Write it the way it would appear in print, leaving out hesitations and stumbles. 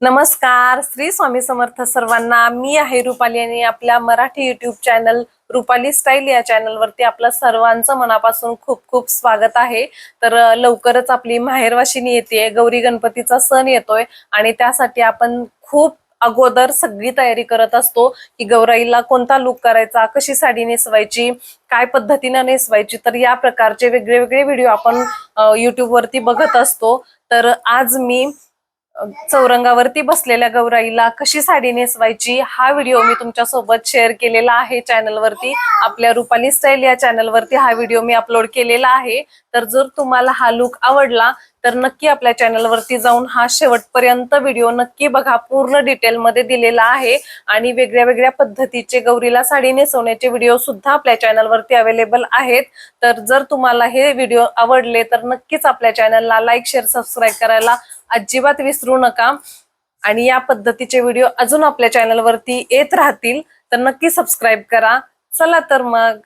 नमस्कार, श्री स्वामी समर्थ सर्वांना। मी आहे रुपाली आणि आपल्या Marathi YouTube channel Rupali style या चॅनलवरती आपलं सर्वांचं मनापासून खूप खूप स्वागत आहे। तर लवकरच आपली माहेरवाशिनी येते, गौरी गणपतीचा सण येतोय आणि त्यासाठी आपण खूप अगोदर सगळी तयारी करत असतो की गौराईला कोणता लुक करायचा, कशी साडी नेसवायची, काय पद्धतीने नेसवायची। तर या प्रकारचे वेगवेगळे व्हिडिओ आपण YouTube वरती बघत असतो। तर आज मी चौरंगावरती बसलेल्या गौराईला कशी साडी नेसवायची हा व्हिडिओ मी तुमच्या सोबत शेअर केलेला आहे चॅनलवरती। आपल्या रुपाली स्टाईल या चॅनलवरती हा व्हिडिओ मी अपलोड केलेला आहे। तर जर तुम्हाला हा लुक आवडला तर नक्की आपल्या चॅनलवरती जाऊन हा शेवटपर्यंत व्हिडिओ नक्की बघा। पूर्ण डिटेल मध्ये दिलेला आहे आणि वेगळ्या पद्धतीचे गौरीला साडी नेसवण्याचे व्हिडिओ सुद्धा आपल्या चॅनलवरती अवेलेबल आहेत। तर जर तुम्हाला हे व्हिडिओ आवडले तर नक्कीच आपल्या चॅनलला लाईक, शेअर, सबस्क्राईब करायला अजिबात विसरू नका। आणि या पद्धतीचे व्हिडिओ अजून आपल्या चॅनलवरती येत राहतील तर नक्की सबस्क्राईब करा। चला तर मग